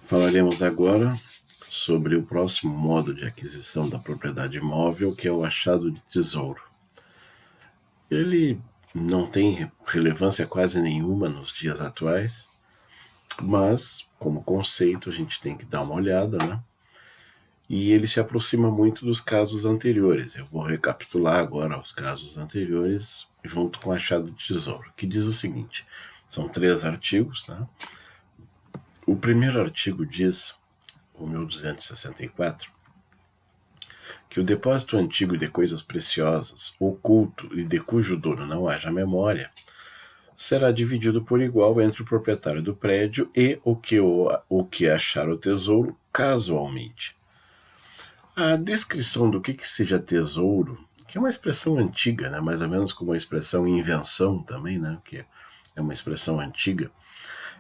Falaremos agora sobre o próximo modo de aquisição da propriedade imóvel, que é o achado de tesouro. Ele não tem relevância quase nenhuma nos dias atuais, mas, como conceito, a gente tem que dar uma olhada, né? E ele se aproxima muito dos casos anteriores. Eu vou recapitular agora os casos anteriores junto com o achado de tesouro, que diz o seguinte: são 3 artigos, né? O primeiro artigo diz, o 1264, que o depósito antigo de coisas preciosas, oculto e de cujo dono não haja memória, será dividido por igual entre o proprietário do prédio e o que achar o tesouro casualmente. A descrição do que seja tesouro, que é uma expressão antiga, né, mais ou menos como a expressão invenção também, né, que é uma expressão antiga,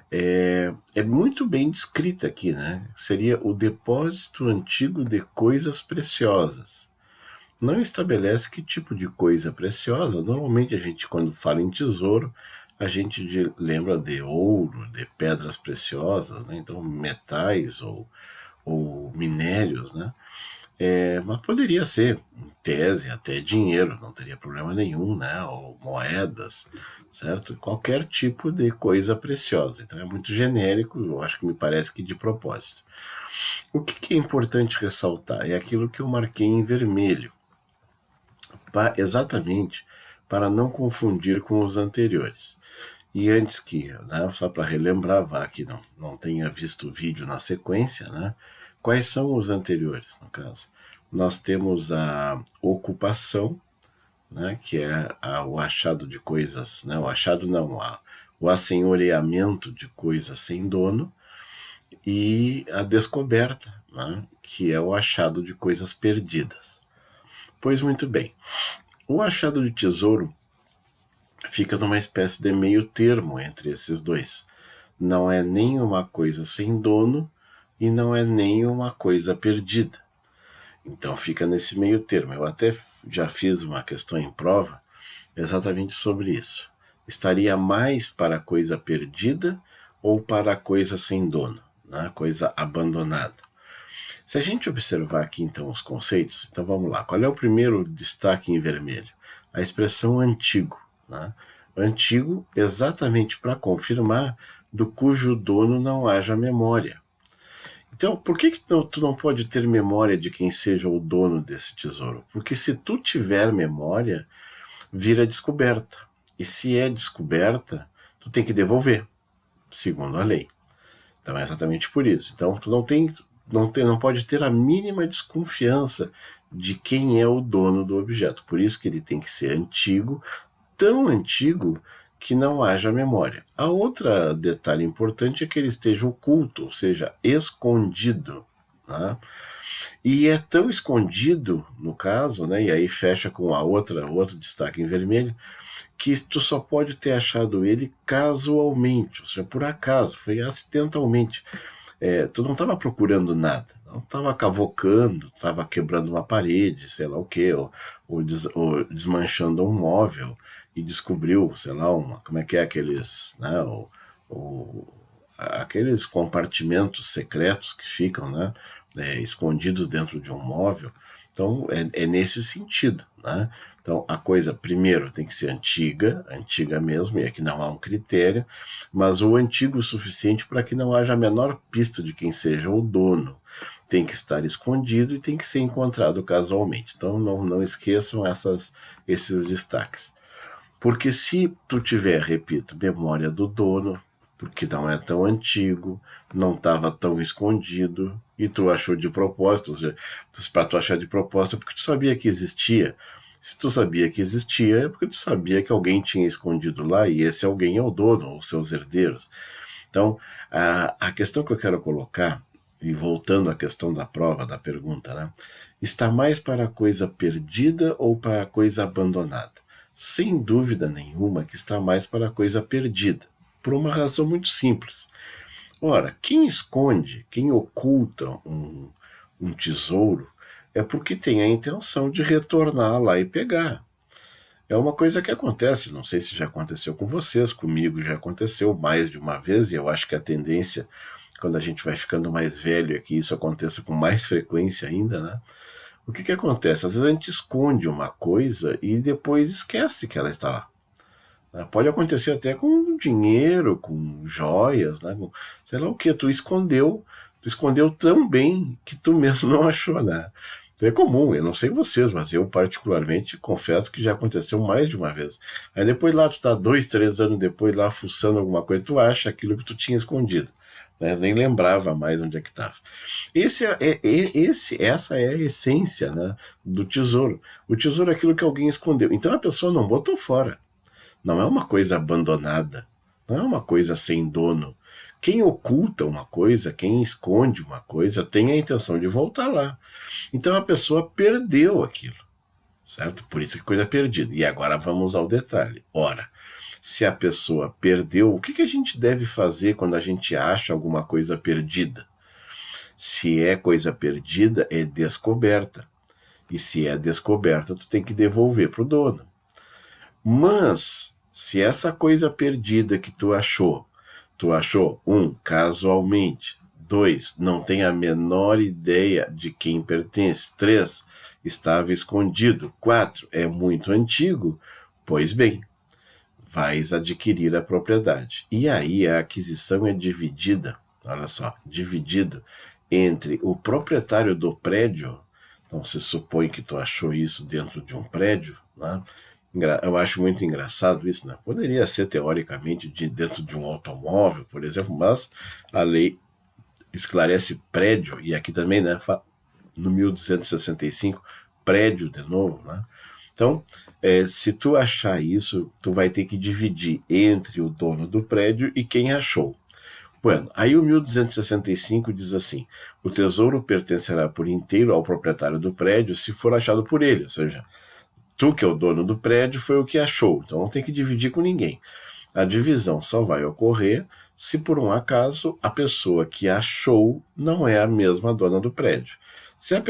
é muito bem descrita aqui, né? Seria o depósito antigo de coisas preciosas. Não estabelece que tipo de coisa preciosa. Normalmente a gente, quando fala em tesouro, a gente lembra de ouro, de pedras preciosas, né? Então metais ou minérios, né? Mas poderia ser, em tese, até dinheiro, não teria problema nenhum, né? Ou moedas, certo? Qualquer tipo de coisa preciosa. Então é muito genérico, eu acho que me parece que de propósito. O que é importante ressaltar é aquilo que eu marquei em vermelho, exatamente para não confundir com os anteriores. E antes que, né, só para relembrar, vá que não tenha visto o vídeo na sequência, né, quais são os anteriores, no caso? Nós temos a ocupação, né, que é o achado de coisas, né, o achado não, o assenhoreamento de coisas sem dono, e a descoberta, né, que é o achado de coisas perdidas. Pois muito bem, o achado de tesouro fica numa espécie de meio termo entre esses dois. Não é nem uma coisa sem dono e não é nem uma coisa perdida. Então fica nesse meio termo. Eu até já fiz uma questão em prova exatamente sobre isso. Estaria mais para a coisa perdida ou para a coisa sem dono, né? Coisa abandonada. Se a gente observar aqui então os conceitos, então vamos lá. Qual é o primeiro destaque em vermelho? A expressão antigo, né? Antigo exatamente para confirmar do cujo dono não haja memória. Então, por que tu não pode ter memória de quem seja o dono desse tesouro? Porque se tu tiver memória, vira descoberta. E se é descoberta, tu tem que devolver, segundo a lei. Então é exatamente por isso. Então tu não pode ter a mínima desconfiança de quem é o dono do objeto. Por isso que ele tem que ser antigo, tão antigo que não haja memória. A outra detalhe importante é que ele esteja oculto, ou seja, escondido, né? E é tão escondido, no caso, né, e aí fecha com outro destaque em vermelho, que tu só pode ter achado ele casualmente, ou seja, por acaso, foi acidentalmente. Tu não estava procurando nada, não estava cavocando, estava quebrando uma parede, sei lá o quê, ou desmanchando um móvel e descobriu, sei lá, como é que é aqueles, né, aqueles compartimentos secretos que ficam, né, escondidos dentro de um móvel. Então é nesse sentido, né? Então a coisa primeiro tem que ser antiga mesmo, e aqui não há um critério, mas o antigo o suficiente para que não haja a menor pista de quem seja o dono. Tem que estar escondido e tem que ser encontrado casualmente. Então não esqueçam esses destaques. Porque se tu tiver, repito, memória do dono, porque não é tão antigo, não estava tão escondido, e tu achou de propósito, ou seja, para tu achar de propósito é porque tu sabia que existia. Se tu sabia que existia, é porque tu sabia que alguém tinha escondido lá, e esse alguém é o dono, ou seus herdeiros. Então, a questão que eu quero colocar, e voltando à questão da prova, da pergunta, né, está mais para a coisa perdida ou para a coisa abandonada? Sem dúvida nenhuma que está mais para a coisa perdida, por uma razão muito simples. Ora, quem esconde, quem oculta um tesouro, é porque tem a intenção de retornar lá e pegar. É uma coisa que acontece, não sei se já aconteceu com vocês, comigo já aconteceu mais de uma vez, e eu acho que a tendência, quando a gente vai ficando mais velho, é que isso aconteça com mais frequência ainda, né? O que que acontece? Às vezes a gente esconde uma coisa e depois esquece que ela está lá. Né? Pode acontecer até com dinheiro, com joias, né? Com, sei lá o que, tu escondeu tão bem que tu mesmo não achou, né? É comum, eu não sei vocês, mas eu particularmente confesso que já aconteceu mais de uma vez. Aí depois lá, tu tá 2, 3 anos depois lá fuçando alguma coisa, tu acha aquilo que tu tinha escondido. Né? Nem lembrava mais onde é que estava. Essa é a essência, né, do tesouro. O tesouro é aquilo que alguém escondeu. Então a pessoa não botou fora. Não é uma coisa abandonada. Não é uma coisa sem dono. Quem oculta uma coisa, quem esconde uma coisa, tem a intenção de voltar lá. Então a pessoa perdeu aquilo, certo? Por isso que coisa perdida. E agora vamos ao detalhe. Ora, se a pessoa perdeu, o que que a gente deve fazer quando a gente acha alguma coisa perdida? Se é coisa perdida, é descoberta. E se é descoberta, tu tem que devolver para o dono. Mas, se essa coisa perdida que tu achou, casualmente, 2, não tem a menor ideia de quem pertence, 3, estava escondido, 4, é muito antigo, pois bem, vais adquirir a propriedade. E aí a aquisição é dividida, olha só, dividido entre o proprietário do prédio. Então se supõe que tu achou isso dentro de um prédio, né? Eu acho muito engraçado isso, né? Poderia ser teoricamente dentro de um automóvel, por exemplo, mas a lei esclarece prédio, e aqui também, né, no 1265, prédio de novo, né? Então, se tu achar isso, tu vai ter que dividir entre o dono do prédio e quem achou. Bueno, aí o 1265 diz assim: o tesouro pertencerá por inteiro ao proprietário do prédio se for achado por ele, ou seja, tu que é o dono do prédio foi o que achou, então não tem que dividir com ninguém. A divisão só vai ocorrer se por um acaso a pessoa que achou não é a mesma dona do prédio. Se a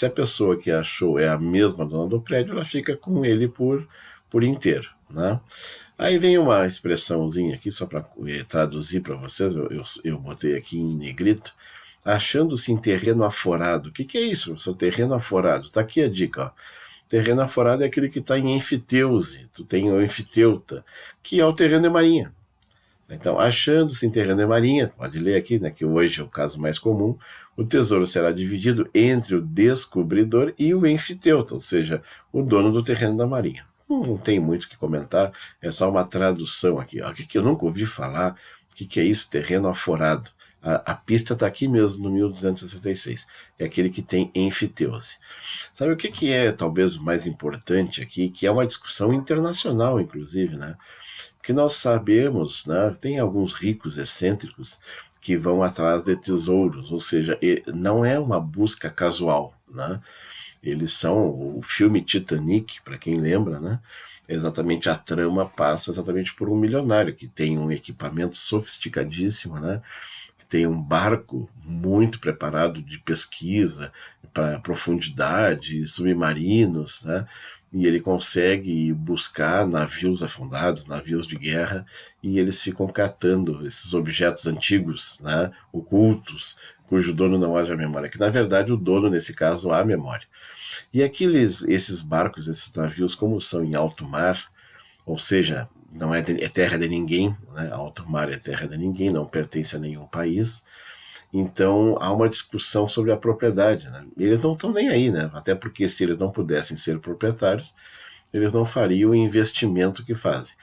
pessoa que achou é a mesma dona do prédio, ela fica com ele por inteiro. Né? Aí vem uma expressãozinha aqui, só para traduzir para vocês, eu botei aqui em negrito, achando-se em terreno aforado. O que é isso, seu terreno aforado? Está aqui a dica, ó. Terreno aforado é aquele que está em enfiteuse, tu tem o enfiteuta, que é o terreno de marinha. Então, achando-se em terreno de marinha, pode ler aqui, né, que hoje é o caso mais comum, o tesouro será dividido entre o descobridor e o enfiteuta, ou seja, o dono do terreno da marinha. Não tem muito o que comentar, é só uma tradução aqui. Ó, que eu nunca ouvi falar, o que é isso, terreno aforado? A pista está aqui mesmo, no 1266. É aquele que tem enfiteuse. Sabe o que é talvez o mais importante aqui, que é uma discussão internacional, inclusive, né? Porque nós sabemos, né, tem alguns ricos excêntricos que vão atrás de tesouros, ou seja, não é uma busca casual, né? Eles são o filme Titanic, para quem lembra, né? Exatamente a trama passa exatamente por um milionário que tem um equipamento sofisticadíssimo, né? Que tem um barco muito preparado de pesquisa para profundidade, submarinos, né? E ele consegue buscar navios afundados, navios de guerra, e eles ficam catando esses objetos antigos, né, ocultos, cujo dono não haja memória, que na verdade o dono nesse caso há memória. E esses barcos, esses navios, como são em alto mar, ou seja, não é terra de ninguém, né? Alto mar é terra de ninguém, não pertence a nenhum país. Então há uma discussão sobre a propriedade. Né? Eles não estão nem aí, né? Até porque se eles não pudessem ser proprietários, eles não fariam o investimento que fazem.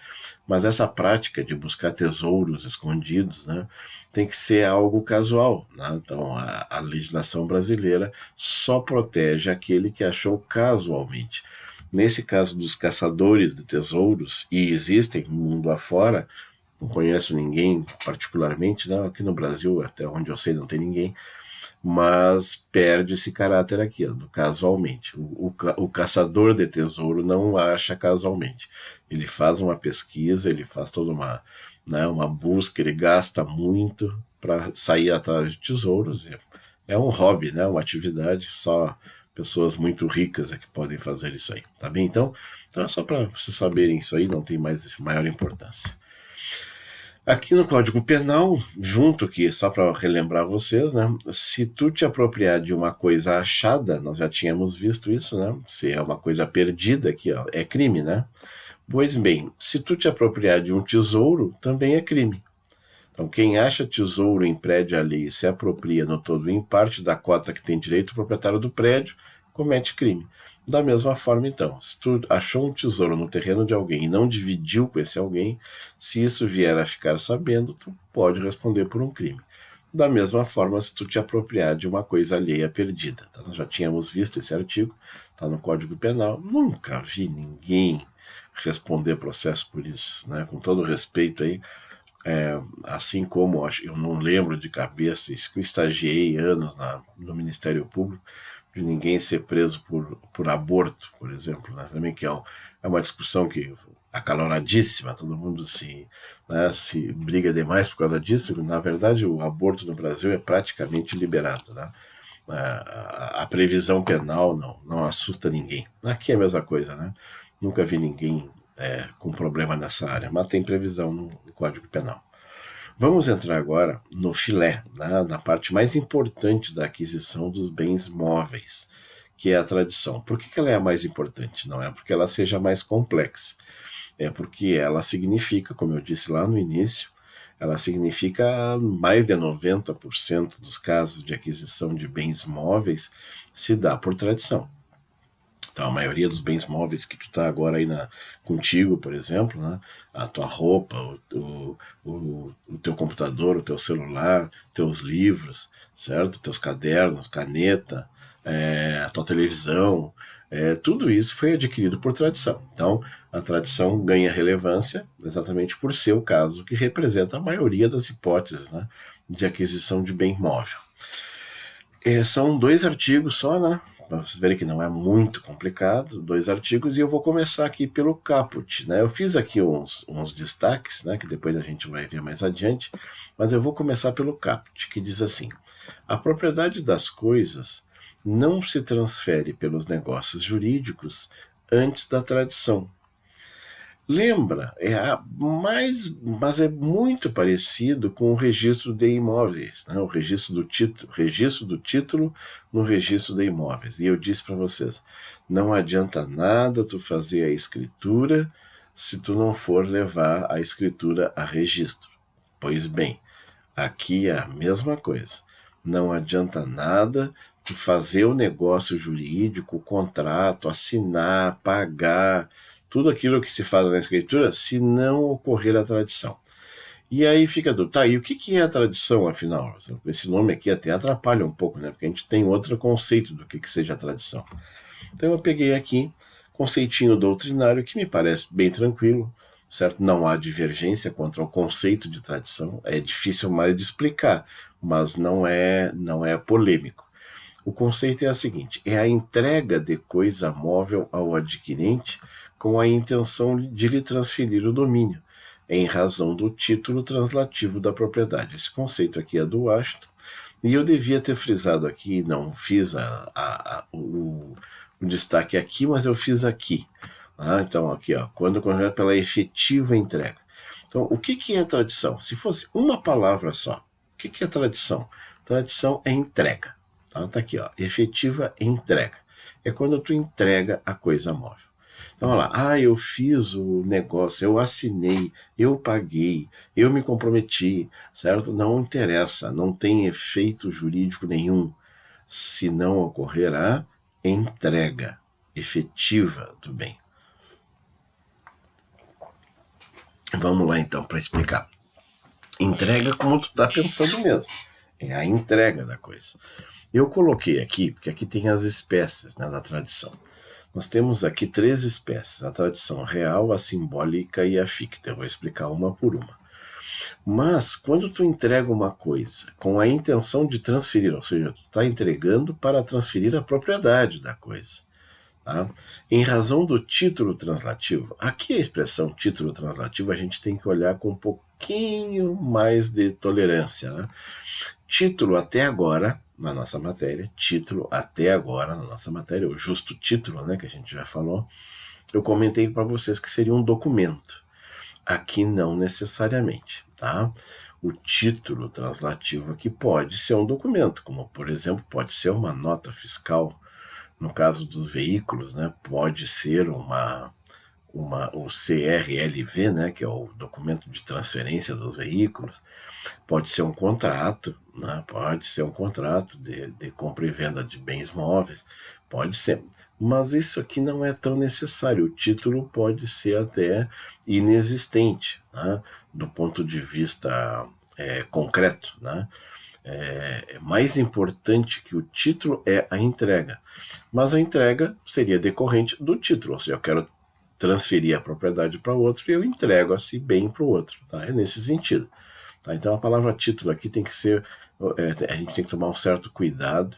Mas essa prática de buscar tesouros escondidos, né, tem que ser algo casual. Né? Então a legislação brasileira só protege aquele que achou casualmente. Nesse caso dos caçadores de tesouros, e existem no mundo afora, não conheço ninguém particularmente, não, aqui no Brasil, até onde eu sei, não tem ninguém, mas perde esse caráter aqui, do casualmente. O caçador de tesouro não acha casualmente. Ele faz uma pesquisa, ele faz toda uma busca, ele gasta muito para sair atrás de tesouros. É um hobby, né, uma atividade só Pessoas muito ricas é que podem fazer isso aí, tá bem? Então é só para vocês saberem isso aí, não tem mais maior importância. Aqui no Código Penal, junto aqui, só para relembrar vocês, né? Se tu te apropriar de uma coisa achada, nós já tínhamos visto isso, né? Se é uma coisa perdida aqui, ó, é crime, né? Pois bem, se tu te apropriar de um tesouro, também é crime. Então, quem acha tesouro em prédio alheio e se apropria no todo ou em parte da cota que tem direito o proprietário do prédio, comete crime. Da mesma forma, então, se tu achou um tesouro no terreno de alguém e não dividiu com esse alguém, se isso vier a ficar sabendo, tu pode responder por um crime. Da mesma forma, se tu te apropriar de uma coisa alheia perdida. Tá? Nós já tínhamos visto esse artigo, está no Código Penal. Nunca vi ninguém responder processo por isso, né? Com todo respeito aí. Assim como eu não lembro de cabeça, isso que eu estagiei anos no Ministério Público, de ninguém ser preso por aborto, por exemplo, né? Também que é uma discussão que acaloradíssima, todo mundo se briga demais por causa disso. Na verdade, o aborto no Brasil é praticamente liberado, né? A previsão penal não assusta ninguém. Aqui é a mesma coisa, né? Nunca vi ninguém com problema nessa área, mas tem previsão no Código Penal. Vamos entrar agora no filé, né, na parte mais importante da aquisição dos bens móveis, que é a tradição. Por que ela é a mais importante? Não é porque ela seja mais complexa, é porque ela significa, como eu disse lá no início, ela significa mais de 90% dos casos de aquisição de bens móveis se dá por tradição. Então, a maioria dos bens móveis que tu tá agora aí contigo, por exemplo, né? A tua roupa, o teu computador, o teu celular, teus livros, certo? Teus cadernos, caneta, a tua televisão, tudo isso foi adquirido por tradição. Então, a tradição ganha relevância exatamente por ser o caso que representa a maioria das hipóteses, né, de aquisição de bem móvel. São 2 artigos só, né? Para vocês verem que não é muito complicado, 2 artigos, e eu vou começar aqui pelo caput, né? Eu fiz aqui uns destaques, né, que depois a gente vai ver mais adiante, mas eu vou começar pelo caput, que diz assim: a propriedade das coisas não se transfere pelos negócios jurídicos antes da tradição. Lembra, mas é muito parecido com o registro de imóveis, né? O registro do título no registro de imóveis. E eu disse para vocês, não adianta nada tu fazer a escritura se tu não for levar a escritura a registro. Pois bem, aqui é a mesma coisa. Não adianta nada tu fazer o negócio jurídico, o contrato, assinar, pagar, tudo aquilo que se faz na escritura, se não ocorrer a tradição. E aí fica a dúvida, tá, e o que é a tradição, afinal? Esse nome aqui até atrapalha um pouco, né? Porque a gente tem outro conceito do que seja a tradição. Então eu peguei aqui conceitinho doutrinário que me parece bem tranquilo, certo? Não há divergência contra o conceito de tradição, é difícil mais de explicar, mas não é polêmico. O conceito é o seguinte: é a entrega de coisa móvel ao adquirente com a intenção de lhe transferir o domínio, em razão do título translativo da propriedade. Esse conceito aqui é do Washington, e eu devia ter frisado aqui, não fiz o destaque aqui, mas eu fiz aqui. Então, aqui, ó, quando conjugado pela efetiva entrega. Então, o que é tradição? Se fosse uma palavra só, o que é tradição? Tradição é entrega. Tá aqui, ó, efetiva entrega. É quando tu entrega a coisa móvel. Então, olha lá, eu fiz o negócio, eu assinei, eu paguei, eu me comprometi, certo? Não interessa, não tem efeito jurídico nenhum se não ocorrer a entrega efetiva do bem. Vamos lá, então, para explicar. Entrega como tu tá pensando mesmo. É a entrega da coisa. Eu coloquei aqui, porque aqui tem as espécies, né, da tradição. Nós temos aqui 3 espécies, a tradição real, a simbólica e a ficta. Eu vou explicar uma por uma. Mas, quando tu entrega uma coisa com a intenção de transferir, ou seja, tu está entregando para transferir a propriedade da coisa, tá? Em razão do título translativo, aqui a expressão título translativo a gente tem que olhar com um pouquinho mais de tolerância, né? título até agora, na nossa matéria, título até agora na nossa matéria, o justo título, né, que a gente já falou, eu comentei para vocês que seria um documento. Aqui não necessariamente, tá? O título translativo aqui pode ser um documento, como, por exemplo, pode ser uma nota fiscal. No caso dos veículos, né, pode ser o CRLV, né, que é o documento de transferência dos veículos, pode ser um contrato, né, pode ser um contrato de compra e venda de bens móveis, pode ser. Mas isso aqui não é tão necessário. O título pode ser até inexistente, né, do ponto de vista concreto, né? Mais importante que o título é a entrega. Mas a entrega seria decorrente do título, ou seja, eu quero transferir a propriedade para outro e eu entrego assim bem para o outro. Tá? É nesse sentido. Tá? Então a palavra título aqui tem que ser, a gente tem que tomar um certo cuidado,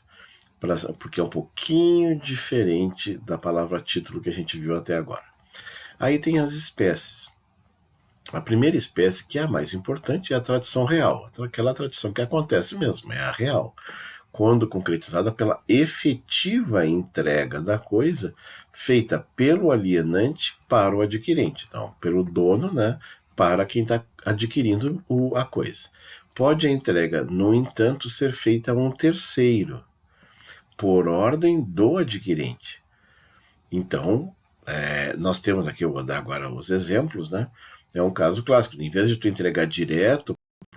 porque é um pouquinho diferente da palavra título que a gente viu até agora. Aí tem as espécies. A primeira espécie, que é a mais importante, é a tradição real, aquela tradição que acontece mesmo, é a real, quando concretizada pela efetiva entrega da coisa feita pelo alienante para o adquirente, então, pelo dono, né, para quem está adquirindo a coisa. Pode a entrega, no entanto, ser feita a um terceiro, por ordem do adquirente. Então, nós temos aqui, eu vou dar agora os exemplos, né? É um caso clássico. Em vez de tu entregar direto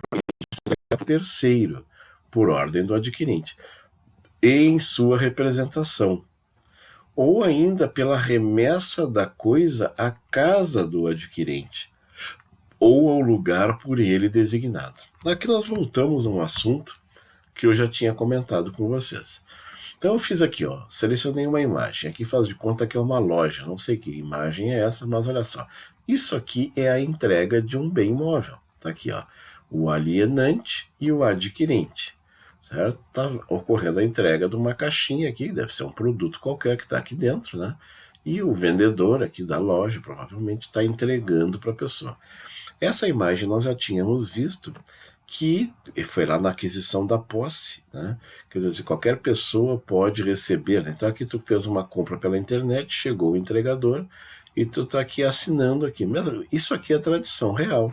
para o terceiro, por ordem do adquirente, em sua representação, ou ainda pela remessa da coisa à casa do adquirente, ou ao lugar por ele designado. Aqui nós voltamos a um assunto que eu já tinha comentado com vocês. Então eu fiz aqui, ó, selecionei uma imagem. Aqui faz de conta que é uma loja. Não sei que imagem é essa, mas olha só. Isso aqui é a entrega de um bem imóvel. Tá aqui, ó, o alienante e o adquirente. Certo? Tá ocorrendo a entrega de uma caixinha aqui, deve ser um produto qualquer que está aqui dentro, né? E o vendedor aqui da loja provavelmente está entregando para a pessoa. Essa imagem nós já tínhamos visto, que foi lá na aquisição da posse, né? Quer dizer, qualquer pessoa pode receber. Né? Então aqui tu fez uma compra pela internet, chegou o entregador e tu está aqui assinando aqui. Mesmo, isso aqui é tradição real.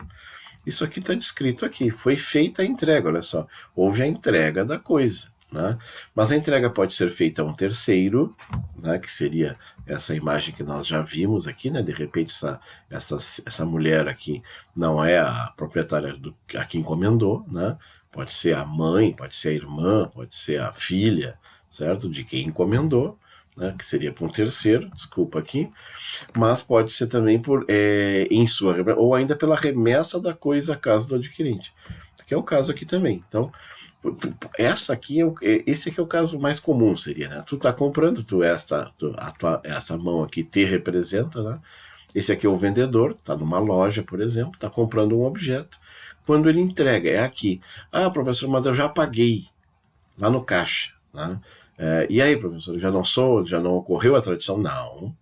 Isso aqui está descrito aqui. Foi feita a entrega, olha só. Houve a entrega da coisa. Né? Mas a entrega pode ser feita a um terceiro, né, que seria essa imagem que nós já vimos aqui, né? De repente essa mulher aqui não é a proprietária a quem encomendou, né? Pode ser a mãe, pode ser a irmã, pode ser a filha, certo? De quem encomendou, né? Que seria para um terceiro, desculpa aqui, mas pode ser também em sua, ou ainda pela remessa da coisa à casa do adquirente, que é o caso aqui também. Então, esse aqui é o caso mais comum, seria, né? Tu tá comprando, essa mão aqui te representa, né? Esse aqui é o vendedor, tá numa loja, por exemplo, tá comprando um objeto. Quando ele entrega, é aqui. Ah, professor, mas eu já paguei lá no caixa, né? E aí, professor, já não ocorreu a tradição? Não.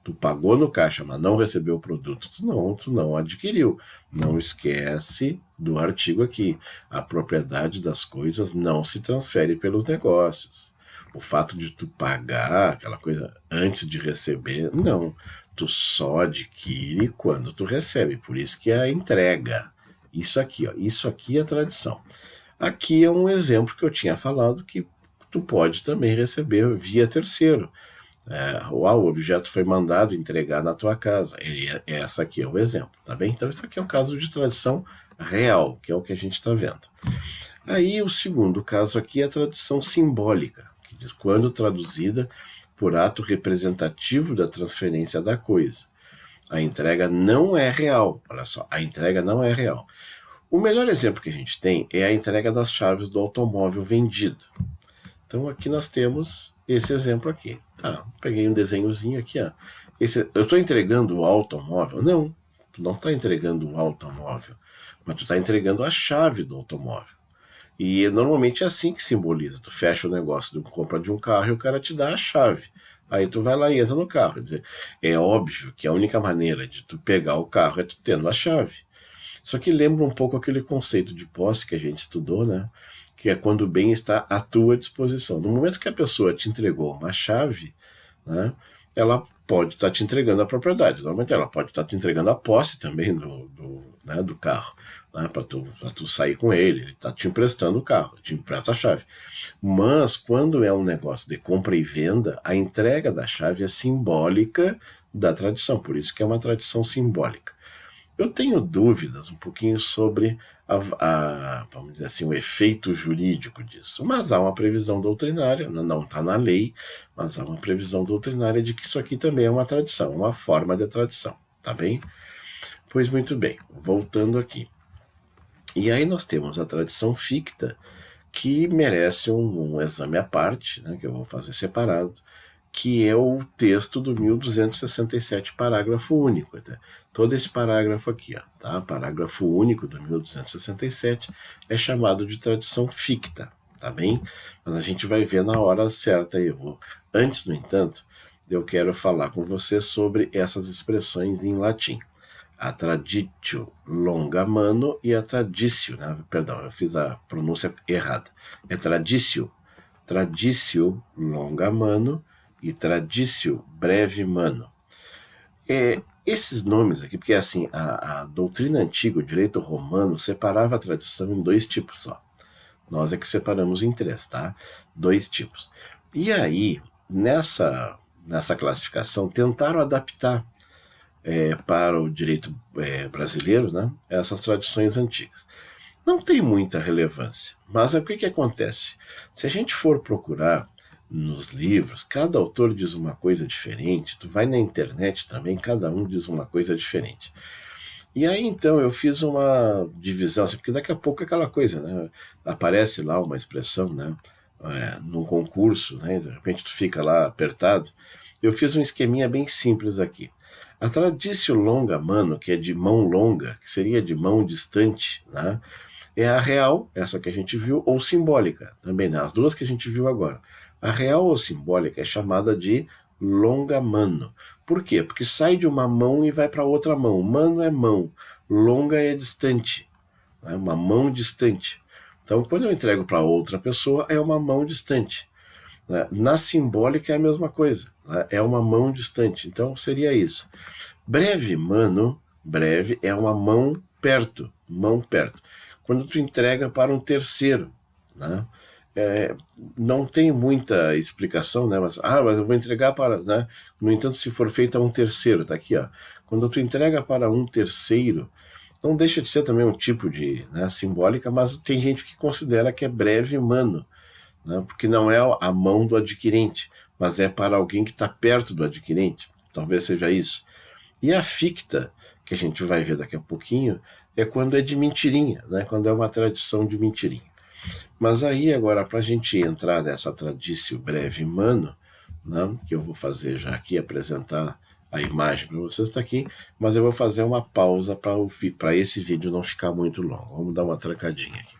Tu pagou no caixa, mas não recebeu o produto, tu não adquiriu. Não esquece do artigo aqui. A propriedade das coisas não se transfere pelos negócios. O fato de tu pagar aquela coisa antes de receber, não. Tu só adquire quando tu recebe. Por isso que é a entrega. Isso aqui, ó, isso aqui é tradição. Aqui é um exemplo que eu tinha falado que tu pode também receber via terceiro. O objeto foi mandado entregar na tua casa. Essa aqui é o exemplo, tá bem? Então, isso aqui é um caso de tradição real, que é o que a gente está vendo. Aí, o segundo caso aqui é a tradição simbólica, que diz quando traduzida por ato representativo da transferência da coisa. A entrega não é real. Olha só, a entrega não é real. O melhor exemplo que a gente tem é a entrega das chaves do automóvel vendido. Então, aqui nós temos esse exemplo aqui. Tá, peguei um desenhozinho aqui, ó. Eu estou entregando o automóvel? Não, tu não está entregando o automóvel, mas tu está entregando a chave do automóvel. E normalmente é assim que simboliza. Tu fecha o negócio de compra de um carro e o cara te dá a chave. Aí tu vai lá e entra no carro. Quer dizer, é óbvio que a única maneira de tu pegar o carro é tu tendo a chave. Só que lembra um pouco aquele conceito de posse que a gente estudou, né? que é quando o bem está à tua disposição. No momento que a pessoa te entregou uma chave, né, ela pode estar te entregando a propriedade. Normalmente ela pode estar te entregando a posse também do carro, né, para tu sair com ele. Ele está te emprestando o carro, te empresta a chave. Mas quando é um negócio de compra e venda, a entrega da chave é simbólica da tradição. Por isso que é uma tradição simbólica. Eu tenho dúvidas um pouquinho sobre vamos dizer assim, o efeito jurídico disso, mas há uma previsão doutrinária, não está na lei, mas há uma previsão doutrinária de que isso aqui também é uma tradição, uma forma de tradição, tá bem? Pois muito bem, voltando aqui. E aí nós temos a tradição ficta, que merece um exame à parte, né, que eu vou fazer separado, que é o texto do 1267, parágrafo único. Tá? Todo esse parágrafo aqui, ó, tá? Parágrafo único do 1267 é chamado de tradição ficta, tá bem? Mas a gente vai ver na hora certa aí. Antes, no entanto, eu quero falar com você sobre essas expressões em latim. A traditio longa mano e a traditio, né? Perdão, eu fiz a pronúncia errada. É traditio longa mano e traditio breve mano. Esses nomes aqui, porque assim, a doutrina antiga, o direito romano, separava a tradição em 2 tipos só. Nós é que separamos em 3, tá? 2 tipos. E aí, nessa classificação, tentaram adaptar para o direito brasileiro, né, essas tradições antigas. Não tem muita relevância, mas o que acontece? Se a gente for procurar nos livros, cada autor diz uma coisa diferente, tu vai na internet também, cada um diz uma coisa diferente. E aí, então, eu fiz uma divisão, assim, porque daqui a pouco é aquela coisa, né? Aparece lá uma expressão, né? Num concurso, né? De repente tu fica lá apertado. Eu fiz um esqueminha bem simples aqui. A traditio longa mano, que é de mão longa, que seria de mão distante, né? É a real, essa que a gente viu, ou simbólica, também, né? As duas que a gente viu agora. A real ou simbólica é chamada de longa mano. Por quê? Porque sai de uma mão e vai para outra mão. Mano é mão, longa é distante, né? Uma mão distante. Então, quando eu entrego para outra pessoa, é uma mão distante. Na simbólica é a mesma coisa, né? É uma mão distante. Então, seria isso. Breve mano, breve é uma mão perto, mão perto. Quando tu entrega para um terceiro, né? Não tem muita explicação, né? Mas eu vou entregar para, né? No entanto, se for feito a um terceiro, tá aqui, ó. Quando tu entrega para um terceiro, não deixa de ser também um tipo de, né, simbólica, mas tem gente que considera que é breve mano, né? Porque não é a mão do adquirente, mas é para alguém que está perto do adquirente. Talvez seja isso. E a ficta, que a gente vai ver daqui a pouquinho, é quando é de mentirinha, né? Quando é uma tradição de mentirinha. Mas aí, agora, para a gente entrar nessa tradição breve mano, né, que eu vou fazer já aqui, apresentar a imagem para vocês, está aqui, mas eu vou fazer uma pausa para esse vídeo não ficar muito longo. Vamos dar uma trancadinha aqui.